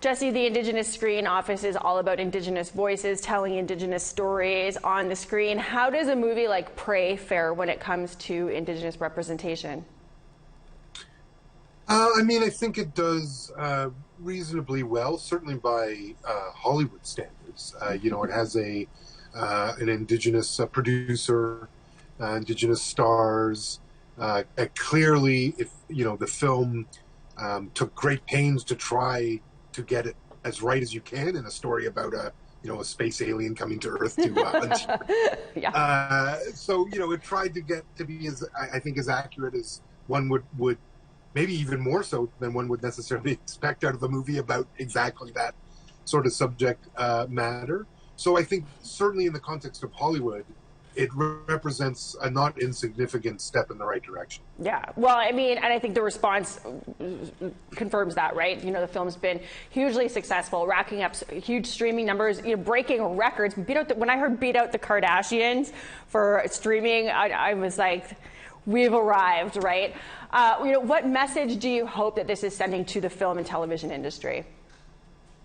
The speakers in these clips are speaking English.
Jesse, the Indigenous Screen Office is all about Indigenous voices, telling Indigenous stories on the screen. How does a movie like Prey fare when it comes to Indigenous representation? I mean, I think it does reasonably well, certainly by Hollywood standards. It has an Indigenous producer, Indigenous stars. Clearly, if the film took great pains to try to get it as right as you can in a story about a space alien coming to Earth to hunt. Yeah. So it tried to get to be as I think as accurate as one would maybe even more so than one would necessarily expect out of a movie about exactly that sort of subject matter. So I think certainly in the context of Hollywood, it represents a not insignificant step in the right direction. Yeah, well, I mean, and I think the response confirms that, right? The film's been hugely successful, racking up huge streaming numbers, breaking records. When I heard "Beat Out the Kardashians" for streaming, I was like, we've arrived, right? What message do you hope that this is sending to the film and television industry?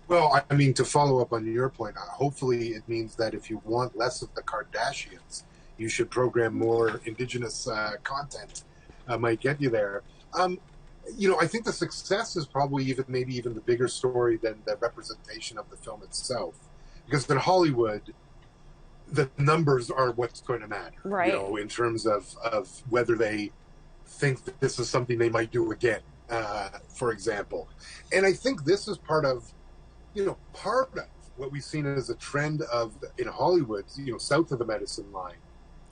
Well, I mean, to follow up on your point, hopefully it means that if you want less of the Kardashians, you should program more Indigenous content. Might get you there. I think the success is probably maybe even the bigger story than the representation of the film itself. Because in Hollywood, the numbers are what's going to matter, right? In terms of whether they think that this is something they might do again, for example. And I think this is part of what we've seen as a trend in Hollywood, south of the Medicine Line.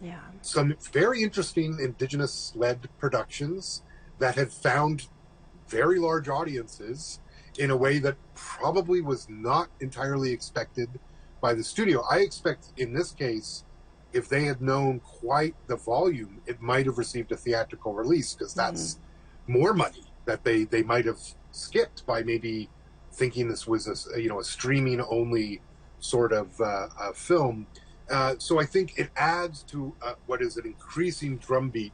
Yeah. Some very interesting Indigenous-led productions that have found very large audiences in a way that probably was not entirely expected by the studio. I expect in this case, if they had known quite the volume, it might have received a theatrical release, because that's more money that they might have skipped by maybe thinking this was a streaming only sort of film. So I think it adds to what is an increasing drumbeat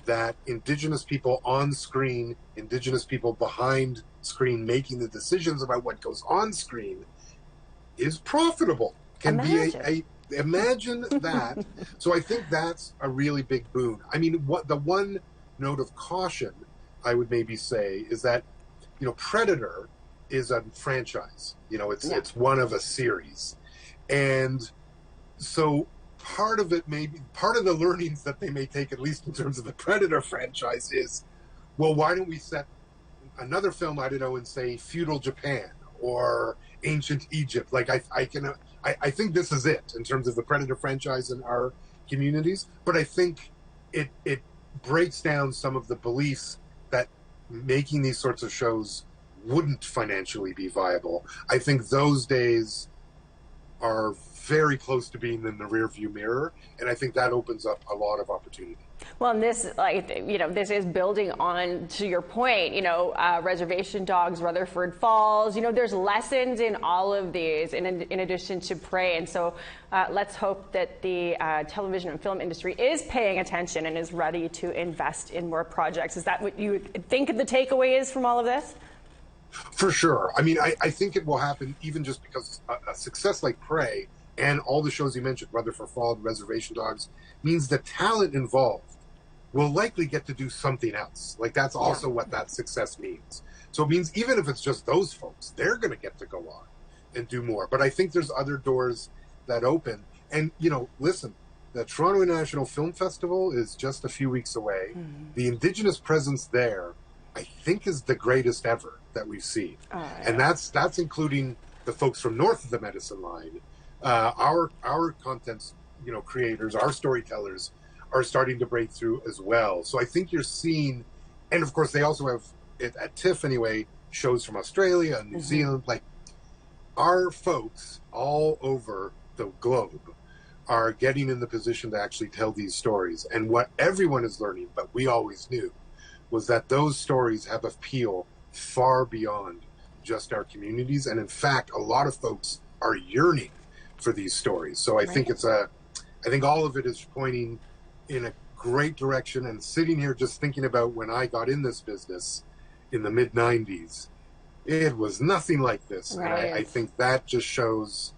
that Indigenous people on screen, Indigenous people behind screen making the decisions about what goes on screen is profitable. Imagine that. So I think that's a really big boon. I mean, what the one note of caution I would maybe say is that Predator is a franchise. It's one of a series, and so part of the learnings that they may take, at least in terms of the Predator franchise, is, well, why don't we set another film, I don't know, in say feudal Japan or ancient Egypt? Like I think this is it in terms of the Predator franchise in our communities, but I think it breaks down some of the beliefs that making these sorts of shows wouldn't financially be viable. I think those days are very close to being in the rearview mirror, and I think that opens up a lot of opportunity. Well, and this, this is building on to your point. Reservation Dogs, Rutherford Falls. There's lessons in all of these, in addition to Prey. And so, let's hope that the television and film industry is paying attention and is ready to invest in more projects. Is that what you think the takeaway is from all of this? For sure. I mean, I think it will happen even just because a success like Prey and all the shows you mentioned, Rutherford Falls, Reservation Dogs, means the talent involved will likely get to do something else. Like, that's also what that success means. So it means even if it's just those folks, they're going to get to go on and do more. But I think there's other doors that open. And, listen, the Toronto International Film Festival is just a few weeks away. Mm-hmm. The Indigenous presence there, I think, is the greatest ever that we've seen. And that's including the folks from north of the Medicine Line. Our content, creators, our storytellers are starting to break through as well. So I think you're seeing, and of course they also have, at TIFF anyway, shows from Australia and New Zealand. Like, our folks all over the globe are getting in the position to actually tell these stories. And what everyone is learning, but we always knew, was that those stories have appeal far beyond just our communities. And in fact, a lot of folks are yearning for these stories. So I think I think all of it is pointing in a great direction. And sitting here just thinking about when I got in this business in the mid-90s, it was nothing like this. Right. And I think that just shows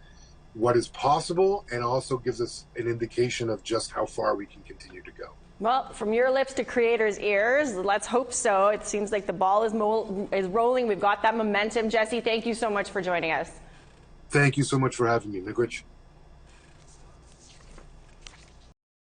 what is possible and also gives us an indication of just how far we can continue to go. Well, from your lips to creators' ears, let's hope so. It seems like the ball is rolling. We've got that momentum. Jesse, thank you so much for joining us. Thank you so much for having me, Miigwech.